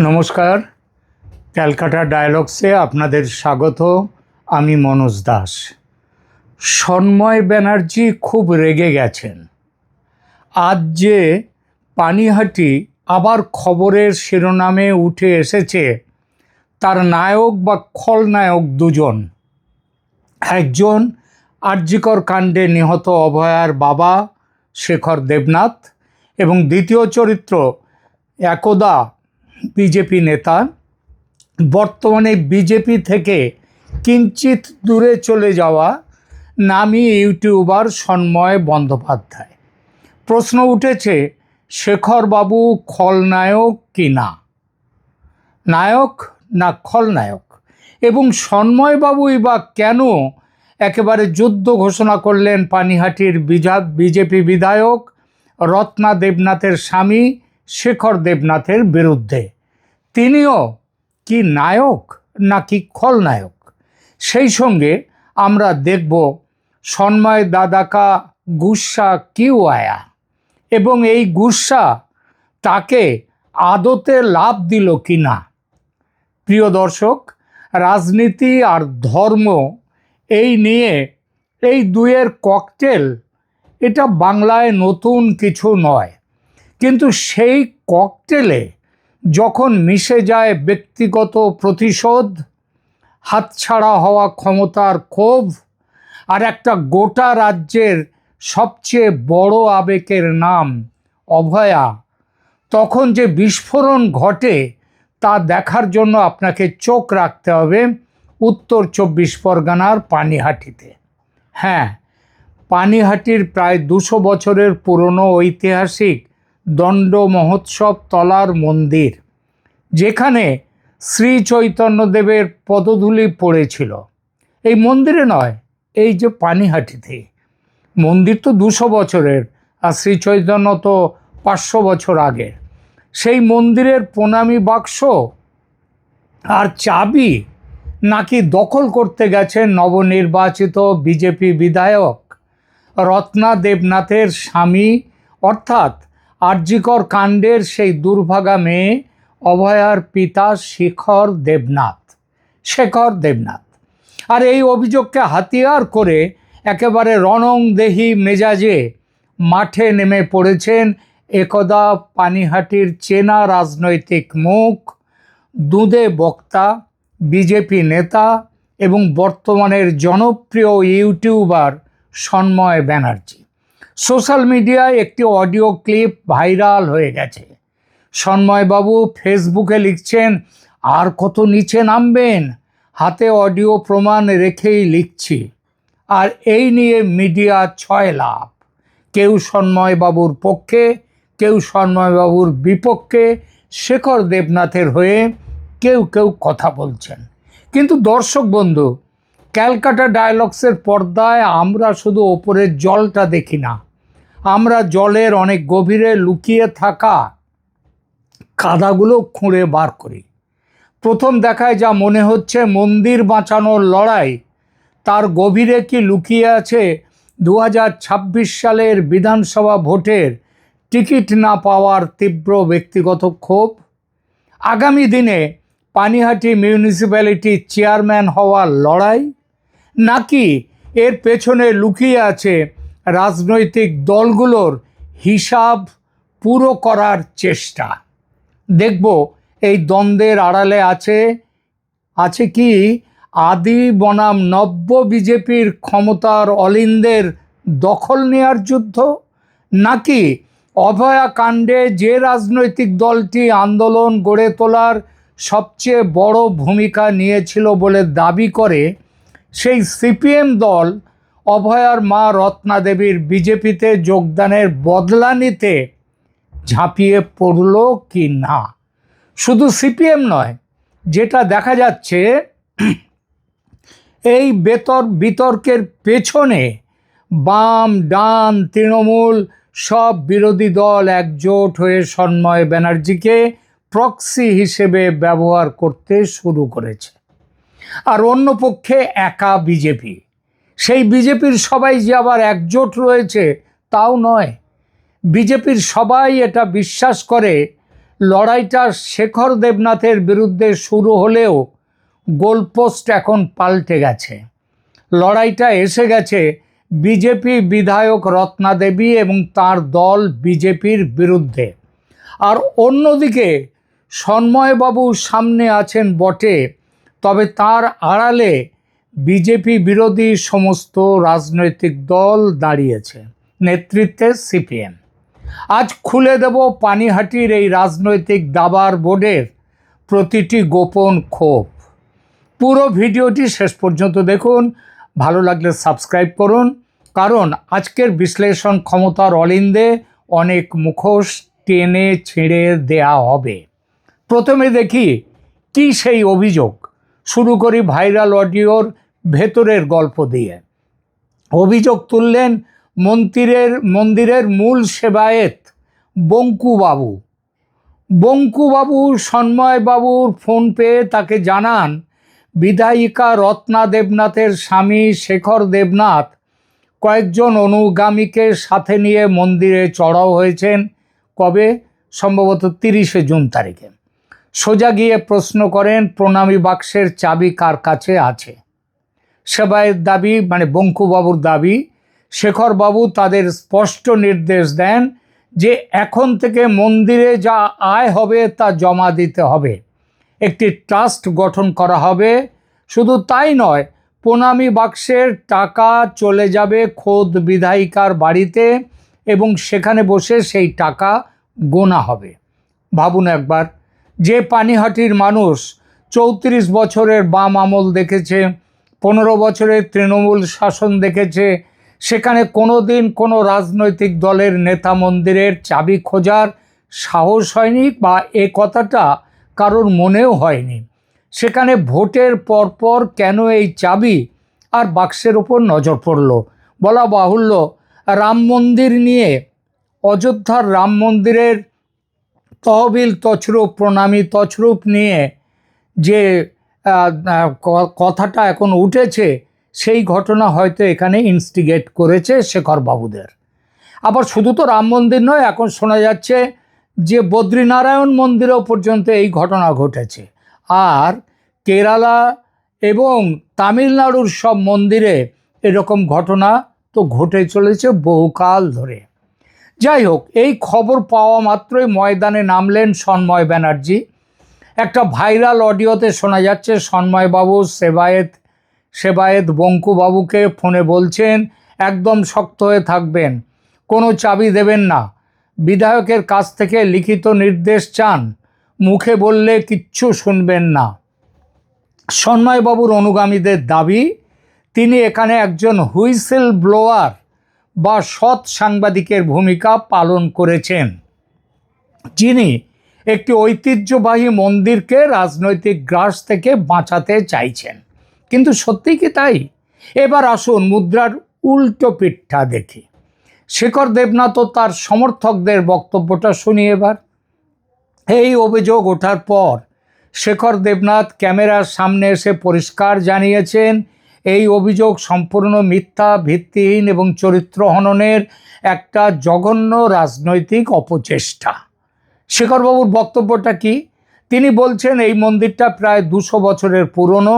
নমস্কার, ক্যালকাটা ডায়ালগসে আপনাদের স্বাগত। আমি মনোজ দাস। সন্ময় ব্যানার্জি খুব রেগে গেছেন। আজ যে পানিহাটি আবার খবরের শিরোনামে উঠে এসেছে, তার নায়ক বা খলনায়ক দুজন। একজন আরজিকর কাণ্ডে নিহত অভয়ার বাবা শেখর দেবনাথ, এবং দ্বিতীয় চরিত্র একদা বিজেপি নেতা, বর্তমানে বিজেপি থেকে কিঞ্চিত দূরে চলে যাওয়া নামী ইউটিউবার সন্ময় বন্দ্যোপাধ্যায়। প্রশ্ন উঠেছে, শেখরবাবু খলনায়ক কি না, নায়ক না খলনায়ক, এবং সন্ময়বাবুই বা কেন একেবারে যুদ্ধ ঘোষণা করলেন পানিহাটির বিজেপি বিধায়ক রত্না দেবনাথের স্বামী শেখর দেবনাথের বিরুদ্ধে? তিনিও কি নায়ক নাকি খলনায়ক? সেই সঙ্গে আমরা দেখব সন্ময় দাদা কা গুস্সা কিউ আয়া, এবং এই গুস্সা তাকে আদতে লাভ দিল কি না। প্রিয় দর্শক, রাজনীতি আর ধর্ম এই নিয়ে এই দুয়ের ককটেল, এটা বাংলায় নতুন কিছু নয়, কিন্তু সেই ককটেলে যখন মিশে যায় ব্যক্তিগত প্রতিশোধ, হাতছাড়া হওয়া ক্ষমতার ক্ষোভ, আর একটা গোটা রাজ্যের সবচেয়ে বড় আবেগের নাম অভয়া, তখন যে বিস্ফোরণ ঘটে তা দেখার জন্য আপনাকে চোখ রাখতে হবে উত্তর ২৪ পরগনার পানিহাটিতে। হ্যাঁ, পানিহাটির প্রায় ২০০ বছরের পুরনো ঐতিহাসিক দণ্ড মহোৎসব তলার মন্দির, যেখানে শ্রী চৈতন্যদেবের পদধূলি পড়েছিল। এই মন্দিরে নয়, এই যে পানিহাটিতে। মন্দির তো ২০০ বছরের, আর শ্রী চৈতন্য তো ৫০০ বছর আগে। সেই মন্দিরের প্রণামী বাক্স আর চাবি নাকি দখল করতে গেছেন নবনির্বাচিত বিজেপি বিধায়ক রত্না দেবনাথের স্বামী, অর্থাৎ আরজিকর কাণ্ডের সেই দুর্ভাগা মেয়ে অভয়ার পিতা শেখর দেবনাথ। আর এই অভিযোগকে হাতিয়ার করে একেবারে রণংদেহী মেজাজে মাঠে নেমে পড়েছেন একদা পানিহাটির চেনা রাজনৈতিক মুখ, দুঁদে বক্তা, বিজেপি নেতা এবং বর্তমানের জনপ্রিয় ইউটিউবার সন্ময় ব্যানার্জি। সোশ্যাল মিডিয়ায় একটি অডিও ক্লিপ ভাইরাল হয়ে গেছে। সন্ময়বাবু ফেসবুকে লিখছেন, আর কত নিচে নামবেন, হাতে অডিও প্রমাণ রেখেই লিখছি। আর এই নিয়ে মিডিয়া ছয় লাভ। কেউ সন্ময়বাবুর পক্ষে, কেউ সন্ময়বাবুর বিপক্ষে, শেখর দেবনাথের হয়ে কেউ কেউ কথা বলছেন। কিন্তু দর্শক বন্ধু, ক্যালকাটা ডায়ালগসের পর্দায় আমরা শুধু ওপরের জলটা দেখি না, আমরা জলের অনেক গভীরে লুকিয়ে থাকা কাদাগুলো খুঁড়ে বার করি। প্রথম দেখায় যা মনে হচ্ছে মন্দির বাঁচানোর লড়াই, তার গভীরে কি লুকিয়ে আছে ২০২৬ সালের বিধানসভা ভোটের টিকিট না পাওয়ার তীব্র ব্যক্তিগত ক্ষোভ? আগামী দিনে পানিহাটি মিউনিসিপ্যালিটির চেয়ারম্যান হওয়ার লড়াই, নাকি এর পেছনে লুকিয়ে আছে রাজনৈতিক দলগুলোর হিসাব পুরো করার চেষ্টা? দেখব এই দ্বন্দ্বের আড়ালে আছে কি আদি বনাম নব্য বিজেপির ক্ষমতার অলিন্দের দখল নেয়ার যুদ্ধ, নাকি অভয়া কাণ্ডে যে রাজনৈতিক দলটি আন্দোলন গড়ে তোলার সবচেয়ে বড় ভূমিকা নিয়েছিল বলে দাবি করে সেই সিপিএম দল অভয়ার মা রত্না দেবীর বিজেপিতে যোগদানের বদলা নিতে ঝাঁপিয়ে পড়ল কি না? শুধু সিপিএম নয়, যেটা দেখা যাচ্ছে এই বিতর্কের পেছনে বাম, ডান, তৃণমূল সব বিরোধী দল একজোট হয়ে সন্ময় ব্যানার্জিকে প্রক্সি হিসেবে ব্যবহার করতে শুরু করেছে। আর অন্য পক্ষে একা বিজেপি। সেই বিজেপির সবাই যে আবার একজোট রয়েছে তাও নয়। বিজেপির সবাই এটা বিশ্বাস করে লড়াইটা শেখর দেবনাথের বিরুদ্ধে শুরু হলেও গোলপোস্ট এখন পাল্টে গেছে। লড়াইটা এসে গেছে বিজেপি বিধায়ক রত্না দেবী এবং তার দল বিজেপির বিরুদ্ধে। আর অন্যদিকে সন্ময়বাবু সামনে আছেন বটে, তবে তার আড়ালে বিজেপি বিরোধী সমস্ত রাজনৈতিক দল দাঁড়িয়েছে, নেতৃত্বে সিপিএম। আজ খুলে দেব পানিহাটির এই রাজনৈতিক দাবার বোর্ডের প্রতিটি গোপন ক্ষোভ। পুরো ভিডিওটি শেষ পর্যন্ত দেখুন, ভালো লাগলে সাবস্ক্রাইব করুন, কারণ আজকের বিশ্লেষণ ক্ষমতার অলিন্দে অনেক মুখোশ টেনে ছিঁড়ে দেয়া হবে। প্রথমে দেখি কি সেই অভিযোগ। শুরু করি ভাইরাল অডিওর ভেতরের গল্প দিয়ে। অভিযোগ তুললেন মন্দিরের মূল সেবায়েত বঙ্কুবাবু। বঙ্কুবাবু সন্ময়বাবুর ফোন পেয়ে তাকে জানান বিধায়িকা রত্না দেবনাথের স্বামী শেখর দেবনাথ কয়েকজন অনুগামীকে সাথে নিয়ে মন্দিরে চড়াও হয়েছেন। কবে? সম্ভবত 30শে জুন তারিখে। সোজা গিয়ে প্রশ্ন করেন প্রণামী বাক্সের চাবি কার কাছে আছে। সেবায়েত দাবি, মানে বঙ্কুবাবুর দাবি, শেখরবাবু তাদের স্পষ্ট নির্দেশ দেন যে এখন থেকে মন্দিরে যা আয় হবে তা জমা দিতে হবে, একটি ট্রাস্ট গঠন করা হবে। শুধু তাই নয়, প্রণামী বাক্সের টাকা চলে যাবে খোদ বিধায়িকার বাড়িতে এবং সেখানে বসে সেই টাকা গোনা হবে। ভাবুন একবার, যে পানিহাটির মানুষ 34 বছরের বাম আমল দেখেছে, 15 বছরের তৃণমূল শাসন দেখেছে, সেখানে কোনো দিন কোনো রাজনৈতিক দলের নেতা মন্দিরের চাবি খোঁজার সাহস হয়নি বা এ কথাটা কারোর মনেও হয়নি। সেখানে ভোটের পরপর কেন এই চাবি আর বাক্সের ওপর নজর পড়ল? বলা বাহুল্য, রাম মন্দির নিয়ে, অযোধ্যার রাম মন্দিরের তহবিল তছরূপ, প্রণামী তছরূপ নিয়ে যে কথাটা এখন উঠেছে, সেই ঘটনা হয়তো এখানে ইনস্টিগেট করেছে শেখরবাবুদের। আবার শুধু তো রাম মন্দির নয়, এখন শোনা যাচ্ছে যে বদ্রীনারায়ণ মন্দিরেও পর্যন্ত এই ঘটনা ঘটেছে। আর কেরালা এবং তামিলনাড়ুর সব মন্দিরে এরকম ঘটনা তো ঘটে চলেছে বহুকাল ধরে। যাই হোক, এই খবর পাওয়া মাত্রই ময়দানে নামলেন সন্ময় ব্যানার্জি। একটা ভাইরাল অডিওতে শোনা যাচ্ছে সন্ময়বাবু সেবায়েত বঙ্কুবাবুকে ফোনে বলছেন একদম শক্ত হয়ে থাকবেন, কোনো চাবি দেবেন না, বিধায়কের কাছ থেকে লিখিত নির্দেশ চান, মুখে বললে কিচ্ছু শুনবেন না। সন্ময়বাবুর অনুগামীদের দাবি তিনি এখানে একজন হুইসেল ব্লোয়ার বা সৎ সাংবাদিকের ভূমিকা পালন করেছেন, যিনি একটি ঐতিহ্যবাহী মন্দিরকে রাজনৈতিক গ্রাস থেকে বাঁচাতে চাইছেন। কিন্তু সত্যি কি তাই? এবার আসুন মুদ্রার উল্টো পিঠটা দেখি। শেখর দেবনাথ ও তার সমর্থকদের বক্তব্যটা শুনি এবার। এই অভিযোগ ওঠার পর শেখর দেবনাথ ক্যামেরার সামনে এসে পরিষ্কার জানিয়েছেন এই অভিযোগ সম্পূর্ণ মিথ্যা, ভিত্তিহীন এবং চরিত্র হননের একটা জঘন্য রাজনৈতিক অপচেষ্টা। শেখরবাবুর বক্তব্যটা কি? তিনি বলছেন এই মন্দিরটা প্রায় 200 বছরের পুরনো,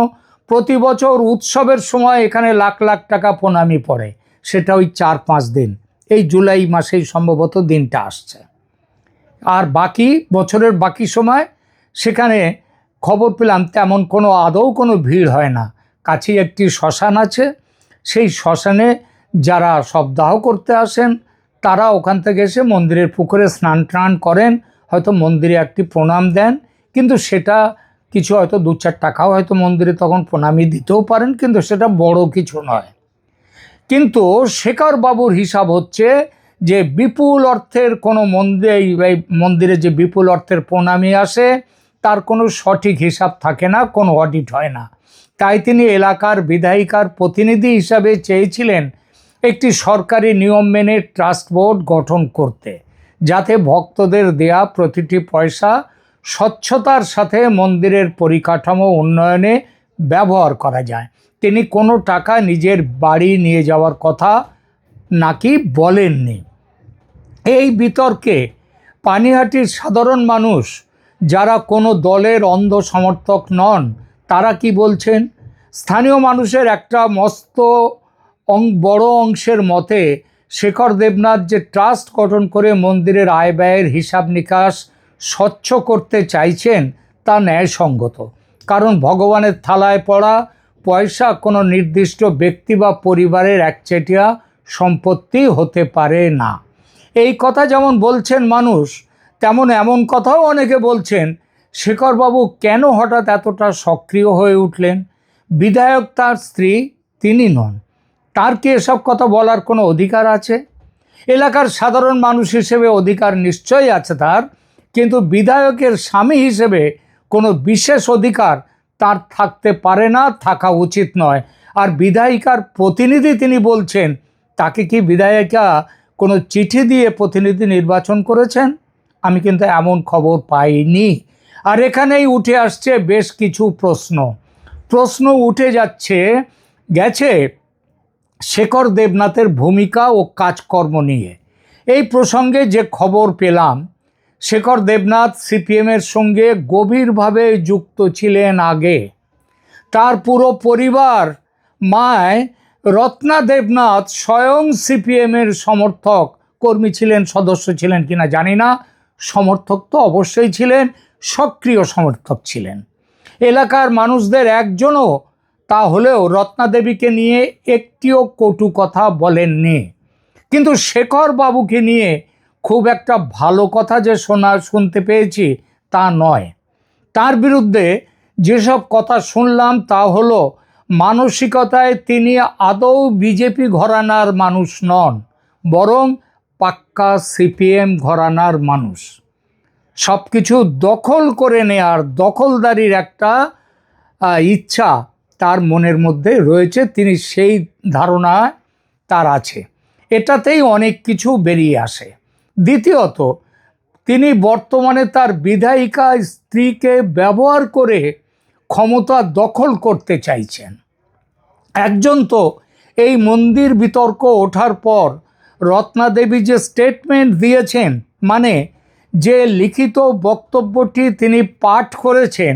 প্রতি বছর উৎসবের সময় এখানে লাখ লাখ টাকা প্রণামী পড়ে, সেটা ওই 4-5 দিন, এই জুলাই মাসেই সম্ভবত দিনটা আসছে। আর বাকি বছরের বাকি সময় সেখানে খবর পেলাম তেমন আদৌ কোনো ভিড় হয় না। কাছেই একটি শ্মশান আছে, সেই শ্মশানে যারা শবদাহ করতে আসেন তারা ওখান থেকে এসে মন্দিরের পুকুরে স্নান টান করেন, হয়তো মন্দিরে একটি প্রণাম দেন, কিন্তু সেটা কিছু হয়তো 2-4 টাকাও হয়তো মন্দিরে তখন প্রণামী দিতেও পারেন, কিন্তু সেটা বড় কিছু নয়। কিন্তু শেখরবাবুর হিসাব হচ্ছে যে বিপুল অর্থের কোনো মন্দিরে যে বিপুল অর্থের প্রণামী আসে তার কোনো সঠিক হিসাব থাকে না, কোনো অডিট হয় না। তাই তিনি এলাকার বিধায়িকার প্রতিনিধি হিসাবে চেয়েছিলেন একটি সরকারি নিয়ম মেনে ট্রাস্ট বোর্ড গঠন করতে, যাতে ভক্তদের দেয়া প্রতিটি পয়সা স্বচ্ছতার সাথে মন্দিরের পরিকাঠামো উন্নয়নে ব্যবহার করা যায়। তিনি কোনো টাকা নিজের বাড়ি নিয়ে যাওয়ার কথা নাকি বলেননি। এই বিতর্কে পানিহাটির সাধারণ মানুষ যারা কোনো দলের অন্ধ সমর্থক নন তারা কি বলছেন? স্থানীয় মানুষের একটা মস্ত বড় অংশের মতে শেখর দেবনাথ যে ট্রাস্ট গঠন করে মন্দিরের আয় ব্যয়ের হিসাব নিকাশ স্বচ্ছ করতে চাইছেন তা ন্যায়সঙ্গত। কারণ ভগবানের থালায় পড়া পয়সা কোনো নির্দিষ্ট ব্যক্তি বা পরিবারের একচেটিয়া সম্পত্তি হতে পারে না। এই কথা যেমন বলছেন মানুষ, তেমন এমন কথাও অনেকে বলছেন শেখরবাবু কেন হঠাৎ এতটা সক্রিয় হয়ে উঠলেন? বিধায়ক তার স্ত্রী, তিনি নন, তার কি এসব কথা বলার কোনো অধিকার আছে? এলাকার সাধারণ মানুষ হিসেবে অধিকার নিশ্চয়ই আছে তার, কিন্তু বিধায়কের স্বামী হিসেবে কোনো বিশেষ অধিকার তার থাকতে পারে না, থাকা উচিত নয়। আর বিধায়িকার প্রতিনিধি তিনি বলছেন, তাকে কি বিধায়িকা কোনো চিঠি দিয়ে প্রতিনিধি নির্বাচন করেছেন? আমি কিন্তু এমন খবর পাইনি। আর এখানেই উঠে আসছে বেশ কিছু প্রশ্ন উঠে গেছে শেখর দেবনাথের ভূমিকা ও কাজকর্ম নিয়ে। এই প্রসঙ্গে যে খবর পেলাম, শেখর দেবনাথ সিপিএমের সঙ্গে গভীরভাবে যুক্ত ছিলেন আগে। তার পুরো পরিবার, মায় রত্না দেবনাথ স্বয়ং সিপিএমের সমর্থক, কর্মী ছিলেন, সদস্য ছিলেন কিনা জানি না, সমর্থক তো অবশ্যই ছিলেন, সক্রিয় সমর্থক ছিলেন। এলাকার মানুষদের একজনও তা হলেও রত্না দেবীকে নিয়ে একটিও কটু কথা বলেননি। কিন্তু শেখর বাবুকে নিয়ে খুব একটা ভালো কথা যে শুনতে পেয়েছি তা নয়। তার বিরুদ্ধে যেসব কথা শুনলাম তা হলো, মানসিকতায় তিনি আদৌ বিজেপি ঘরানার মানুষ নন, বরং পাক্কা সিপিএম ঘরানার মানুষ। সব কিছু দখল করে নেয়ার দখলদারির একটা ইচ্ছা তার মনের মধ্যে রয়েছে, তিনি সেই ধারণা তার আছে, এটাতেই অনেক কিছু বেরিয়ে আসে। দ্বিতীয়ত, তিনি বর্তমানে তার বিধায়িকা স্ত্রীকে ব্যবহার করে ক্ষমতা দখল করতে চাইছেন। একজন তো এই মন্দির বিতর্ক ওঠার পর রত্না দেবী যে স্টেটমেন্ট দিয়েছেন, মানে যে লিখিত বক্তব্যটি তিনি পাঠ করেছেন,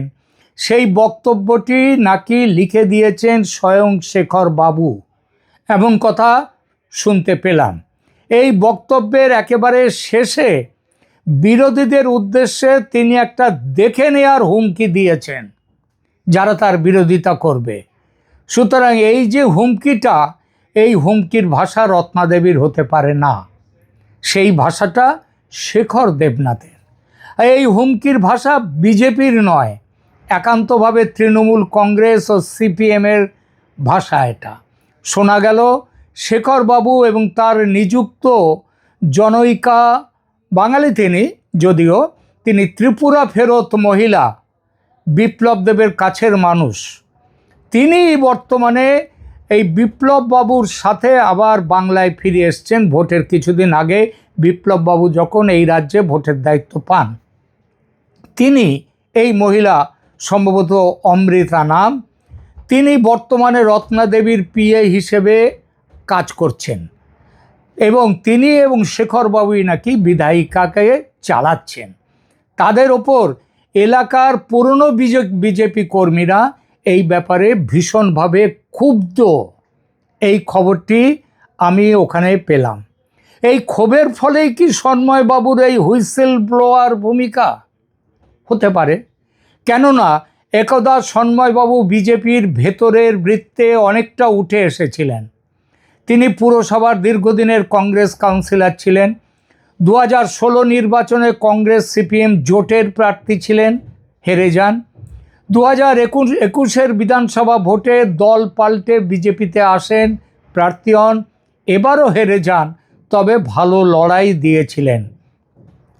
সেই বক্তব্যটি নাকি লিখে দিয়েছেন স্বয়ং শেখর বাবু, এমন কথা শুনতে পেলাম। এই বক্তব্যের একেবারে শেষে বিরোধীদের উদ্দেশ্যে তিনি একটা দেখে নেয়ার হুমকি দিয়েছেন যারা তার বিরোধিতা করবে। সুতরাং এই যে হুমকিটা, এই হুমকির ভাষা রত্না দেবীর হতে পারে না, সেই ভাষাটা শেখর দেবনাথের। এই হুমকির ভাষা বিজেপির নয়, একান্তভাবে তৃণমূল কংগ্রেস ও সিপিএমের ভাষা এটা। শোনা গেল শেখর বাবু এবং তার নিযুক্ত জনৈকা, বাঙালি তিনি যদিও, তিনি ত্রিপুরা ফেরত মহিলা, বিপ্লব দেবের কাছের মানুষ, তিনি বর্তমানে এই বিপ্লব বাবুর সাথে আবার বাংলায় ফিরে এসছেন ভোটের কিছুদিন আগে। বিপ্লব বাবু যখন এই রাজ্যে ভোটের দায়িত্ব পান, তিনি, এই মহিলা সম্ভবত অমৃতা নাম, তিনি বর্তমানে রত্না দেবীর পিএ হিসেবে কাজ করছেন এবং তিনি এবং শেখর বাবুই নাকি বিধায়িকাকে চালাচ্ছেন। তাদের ওপর এলাকার পুরনো বিজেপি কর্মীরা এই ব্যাপারে ভীষণভাবে ক্ষুব্ধ। এই খবরটি আমি ওখানে পেলাম। এই ক্ষোভের ফলেই কি সন্ময় বাবুর এই হুইসেল ব্লোয়ার ভূমিকা হতে পারে? কেননা একদা সন্ময়বাবু বিজেপির ভেতরের বৃত্তে অনেকটা উঠে এসেছিলেন। তিনি পুরসভার দীর্ঘদিনের কংগ্রেস কাউন্সিলর ছিলেন। 2016 নির্বাচনে কংগ্রেস সিপিএম জোটের প্রার্থী ছিলেন, হেরে যান। 2021 বিধানসভা ভোটে দল পাল্টে বিজেপিতে আসেন, প্রার্থী হন, এবারও হেরে যান, তবে ভালো লড়াই দিয়েছিলেন।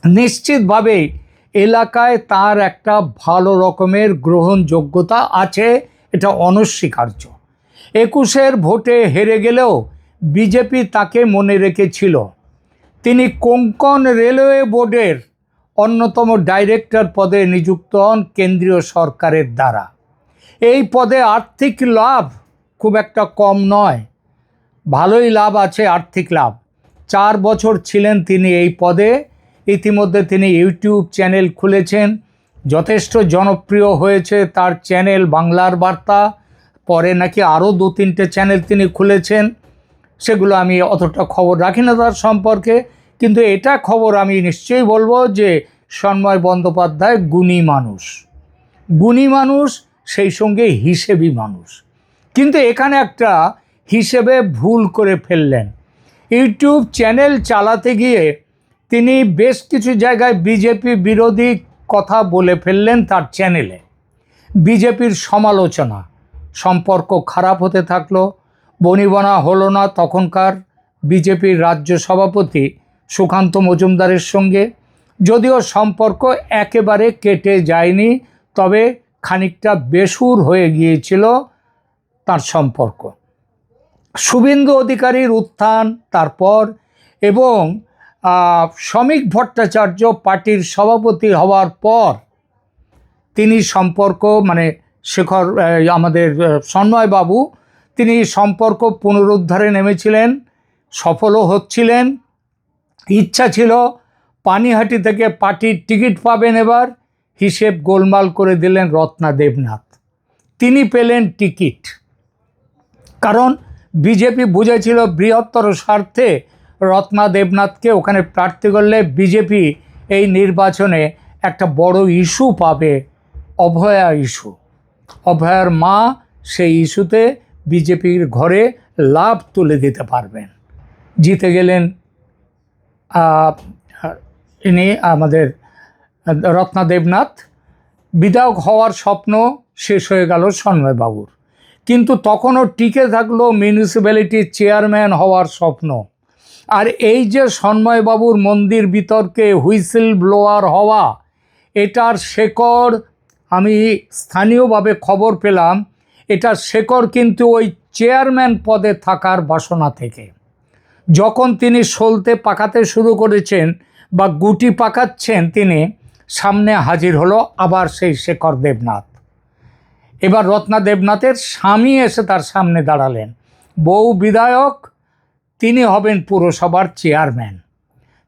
নিশ্চিতভাবেই এলাকায় তার একটা ভালো রকমের গ্রহণযোগ্যতা আছে, এটা অনস্বীকার্য। 21 ভোটে হেরে গেলেও বিজেপি তাকে মনে রেখেছিল। তিনি কোঙ্কণ রেলওয়ে বোর্ডের অন্যতম ডাইরেক্টর পদে নিযুক্ত হন কেন্দ্রীয় সরকারের দ্বারা। এই পদে আর্থিক লাভ খুব একটা কম নয়, ভালোই লাভ আছে, আর্থিক লাভ। 4 বছর ছিলেন তিনি এই পদে ইতিমধ্যে তিনি ইউটিউব চ্যানেল খুলেছেন, যথেষ্ট জনপ্রিয় হয়েছে তার চ্যানেল বাংলার বার্তা। পরে নাকি আরও 2-3টে চ্যানেল তিনি খুলেছেন, সেগুলো আমি অতটা খবর রাখি না তার সম্পর্কে। কিন্তু এটা খবর আমি নিশ্চয়ই বলবো যে সন্ময় বন্দ্যোপাধ্যায় গুণী মানুষ, সেই সঙ্গে হিসেবি মানুষ। কিন্তু এখানে একটা হিসেবে ভুল করে ফেললেন। ইউটিউব চ্যানেল চালাতে গিয়ে তিনি বেশ কিছু জায়গায় বিজেপি বিরোধী কথা বলে ফেললেন তার চ্যানেলে। বিজেপির সমালোচনা, সম্পর্ক খারাপ হতে থাকলো, বনিবনা হলো না তখনকার বিজেপির রাজ্য সভাপতি সুকান্ত মজুমদারের সঙ্গে। যদিও সম্পর্ক একেবারে কেটে যায়নি, তবে খানিকটা বেসুর হয়ে গিয়েছিল তার সম্পর্ক। শুভেন্দু অধিকারীর উত্থান তারপর, এবং শ্রমিক ভট্টাচার্য পার্টির সভাপতি হওয়ার পর তিনি সম্পর্ক, মানে শেখর আমাদের সন্ময়বাবু, তিনি সম্পর্ক পুনরুদ্ধারে নেমেছিলেন, সফলও হচ্ছিলেন। ইচ্ছা ছিল পানিহাটি থেকে পার্টির টিকিট পাবেন এবার, হিসেব গোলমাল করে দিলেন রত্না দেবনাথ। তিনি পেলেন টিকিট, কারণ বিজেপি বুঝেছিল বৃহত্তর স্বার্থে রত্না দেবনাথকে ওখানে প্রার্থী করলে বিজেপি এই নির্বাচনে একটা বড় ইস্যু পাবে, অভয়া ইস্যু। অভয়ার মা সেই ইস্যুতে বিজেপির ঘরে লাভ তুলে দিতে পারবেন। জিতে গেলেন ইনি আমাদের রত্না দেবনাথ। বিধায়ক হওয়ার স্বপ্ন শেষ হয়ে গেল সন্ময়বাবুর, কিন্তু তখনও টিকে থাকলো মিউনিসিপ্যালিটির চেয়ারম্যান হওয়ার স্বপ্ন। আর এই যে সন্ময়বাবুর মন্দির বিতর্কে হুইসেল ব্লোয়ার হওয়া, এটার শেকড় আমি স্থানীয়ভাবে খবর পেলাম, এটার শেকড় কিন্তু ওই চেয়ারম্যান পদে থাকার বাসনা থেকে। যখন তিনি সলতে পাকাতে শুরু করেছেন বা গুটি পাকাচ্ছেন, তিনি সামনে হাজির হলো আবার সেই শেখর দেবনাথ। এবার রত্না দেবনাথের স্বামী এসে তার সামনে দাঁড়ালেন, বউ বিধায়ক, তিনি হবেন পুরসভার চেয়ারম্যান।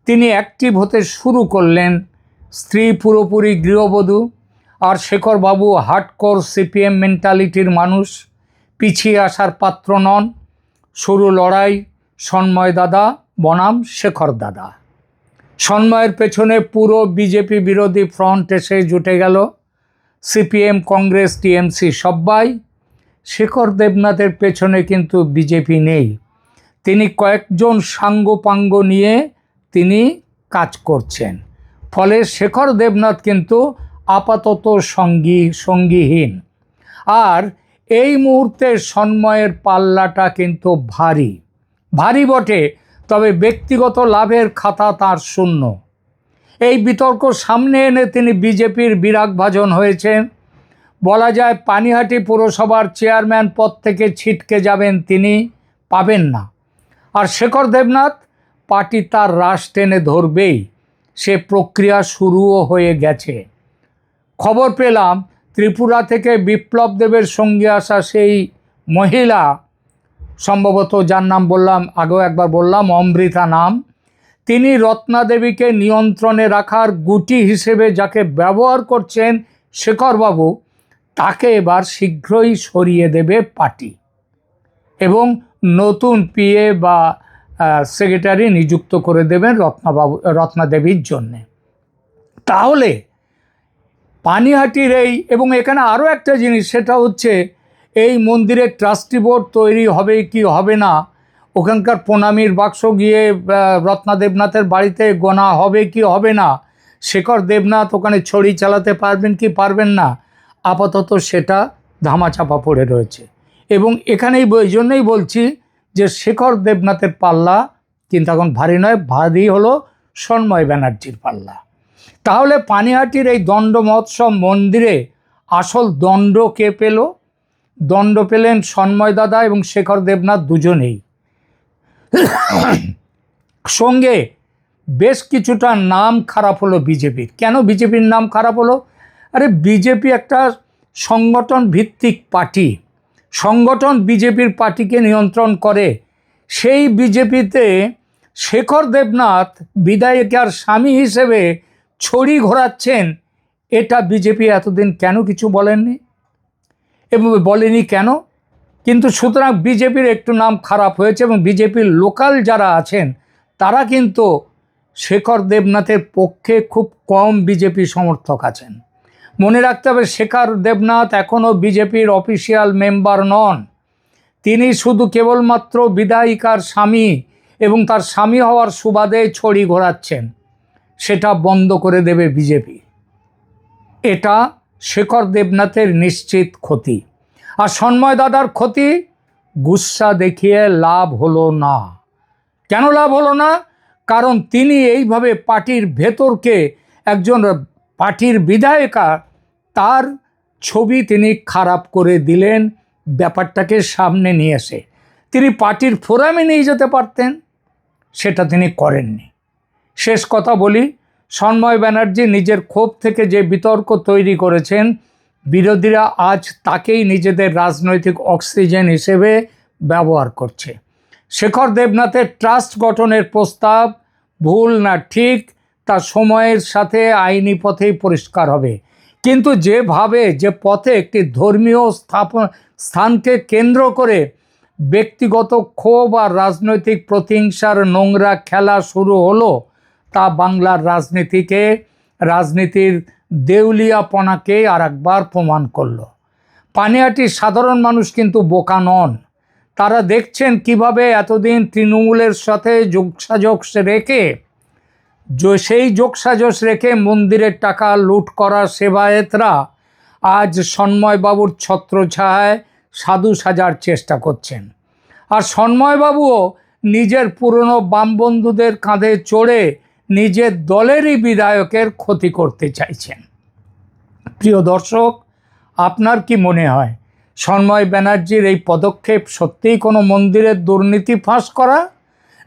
তিনি অ্যাক্টিভ হতে শুরু করলেন। স্ত্রী পুরোপুরি গৃহবধূ, আর শেখরবাবু হার্ডকোর সিপিএম মেন্টালিটির মানুষ, পিছিয়ে আসার পাত্র নন। শুরু লড়াই সন্ময় দাদা বনাম শেখর দাদা। সন্ময়ের পেছনে পুরো বিজেপি বিরোধী ফ্রন্ট এসে জুটে গেল, সিপিএম, কংগ্রেস, টিএমসি সবাই। শেখর দেবনাথের পেছনে কিন্তু বিজেপি নেই, তিনি কয়েকজন সাঙ্গপাঙ্গ নিয়ে তিনি কাজ করছেন। ফলে শেখর দেবনাথ কিন্তু আপাতত সঙ্গীহীন। আর এই মুহূর্তে সন্ময়ের পাল্লাটা কিন্তু ভারী বটে, তবে ব্যক্তিগত লাভের খাতা তার শূন্য। এই বিতর্ক সামনে এনে তিনি বিজেপির বিরাগভাজন হয়েছেন। বলা যায় পানিহাটি পুরসভার চেয়ারম্যান পদ থেকে ছিটকে যাবেন তিনি, পাবেন না। আর শেখর দেবনাথ পার্টি তার রাশ টেনে ধরবেই, সে প্রক্রিয়া শুরুও হয়ে গেছে। খবর পেলাম ত্রিপুরা থেকে বিপ্লব দেবের সঙ্গে আসা সেই মহিলা, সম্ভবত যার নাম বললাম আগেও একবার বললাম, অমৃতা নাম, তিনি রত্না দেবীকে নিয়ন্ত্রণে রাখার গুটি হিসেবে যাকে ব্যবহার করছেন শেখরবাবু, তাকে এবার শীঘ্রই সরিয়ে দেবে পার্টি এবং নতুন পিএ বা সেক্রেটারি নিযুক্ত করে দেবেন রত্না দেবীর জন্যে। তাহলে পানিহাটির এবং এখানে আরও একটা জিনিস, সেটা হচ্ছে এই মন্দিরের ট্রাস্টি বোর্ড তৈরি হবে কি হবে না, ওখানকার প্রণামীর বাক্স গিয়ে রত্না দেবনাথের বাড়িতে গোনা হবে কি হবে না, শেখর দেবনাথ ওখানে ছড়ি চালাতে পারবেন কি পারবেন না, আপাতত সেটা ধামাচাপা পড়ে রয়েছে। এবং এখানেই ওই জন্যই বলছি যে শেখর দেবনাথের পাল্লা কিন্তু এখন ভারী নয়, ভারী হলো সন্ময় ব্যানার্জির পাল্লা। তাহলে পানিহাটির এই দণ্ড মহোৎসব মন্দিরে আসল দণ্ড কে পেল? দণ্ড পেলেন সন্ময় দাদা এবং শেখর দেবনাথ দুজনেই। সঙ্গে বেশ কিছুটা নাম খারাপ হলো বিজেপির। কেন বিজেপির নাম খারাপ হলো? আরে বিজেপি একটা সংগঠন ভিত্তিক পার্টি, সংগঠন বিজেপির পার্টিকে নিয়ন্ত্রণ করে। সেই বিজেপিতে শেখর দেবনাথ বিধায়িকার স্বামী হিসেবে ছড়ি ঘোরাচ্ছেন, এটা বিজেপি এতদিন কেন কিছু বলেননি এবং বলেনি কেন? কিন্তু সুতরাং বিজেপির একটু নাম খারাপ হয়েছে এবং বিজেপির লোকাল যারা আছেন তারা কিন্তু শেখর দেবনাথের পক্ষে খুব কম বিজেপি সমর্থক আছেন। মনে রাখতে হবে, শেখর দেবনাথ এখনও বিজেপির অফিসিয়াল মেম্বার নন। তিনি শুধু কেবলমাত্র বিধায়িকার স্বামী এবং তার স্বামী হওয়ার সুবাদে ছড়ি ঘোরাচ্ছেন। সেটা বন্ধ করে দেবে বিজেপি। এটা শেখর দেবনাথের নিশ্চিত ক্ষতি। আর সন্ময় দাদার ক্ষতি, গুচ্ছা দেখিয়ে লাভ হলো না। কেন লাভ হলো না? কারণ তিনি এইভাবে পার্টির ভেতরকে, একজন পার্টির বিধায়িকা, তার ছবি তিনি খারাপ করে দিলেন। ব্যাপারটাকে সামনে নিয়ে এসে তিনি পার্টির ফোরামে নিয়ে যেতে পারতেন, সেটা তিনি করেননি। শেষ কথা বলি, সন্ময় ব্যানার্জি নিজের ক্ষোভ থেকে যে বিতর্ক তৈরি করেছেন, বিরোধীরা আজ তাকেই নিজেদের রাজনৈতিক অক্সিজেন হিসেবে ব্যবহার করছে। শেখর দেবনাথের ট্রাস্ট গঠনের প্রস্তাব ভুল না ঠিক তা সময়ের সাথে আইনি পথেই পরিষ্কার হবে। কিন্তু যে পথে একটি ধর্মীয় স্থানকে কেন্দ্র করে ব্যক্তিগত ক্ষোভ আর রাজনৈতিক প্রতিহিংসার নোংরা খেলা শুরু হলো, তা বাংলার রাজনীতির দেউলিয়াপনাকে আর একবার প্রমাণ করলো। পানিহাটির সাধারণ মানুষ কিন্তু বোকা নন। তারা দেখছেন কিভাবে এতদিন তৃণমূলের সাথে যোগসাজশ রেখে মন্দিরের টাকা লুট করা সেবায়েতরা আজ সন্ময়বাবুর ছত্রছায়ায় সাধু সাজার চেষ্টা করছেন। আর সন্ময়বাবুও নিজের পুরনো বাম বন্ধুদের কাঁধে চড়ে নিজের দলেরই বিধায়কের ক্ষতি করতে চাইছেন। প্রিয় দর্শক, আপনার কি মনে হয়, সন্ময় ব্যানার্জির এই পদক্ষেপ সত্যিই কোনো মন্দিরের দুর্নীতি ফাঁস করা,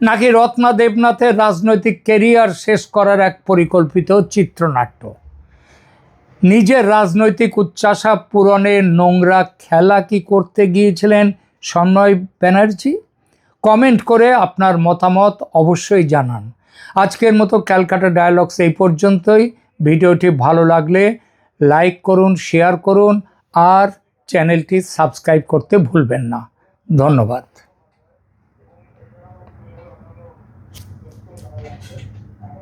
নাকি রত্না দেবনাথের রাজনৈতিক ক্যারিয়ার শেষ করার এক পরিকল্পিত চিত্রনাট্য? নিজের রাজনৈতিক উচ্চাশা পূরণের নোংরা খেলা কি করতে গিয়েছিলেন সন্ময় ব্যানার্জি? কমেন্ট করে আপনার মতামত অবশ্যই জানান। আজকের মতো ক্যালকাটা ডায়ালগস এই পর্যন্তই। ভিডিওটি ভালো লাগলে লাইক করুন, শেয়ার করুন আর চ্যানেলটি সাবস্ক্রাইব করতে ভুলবেন না। ধন্যবাদ।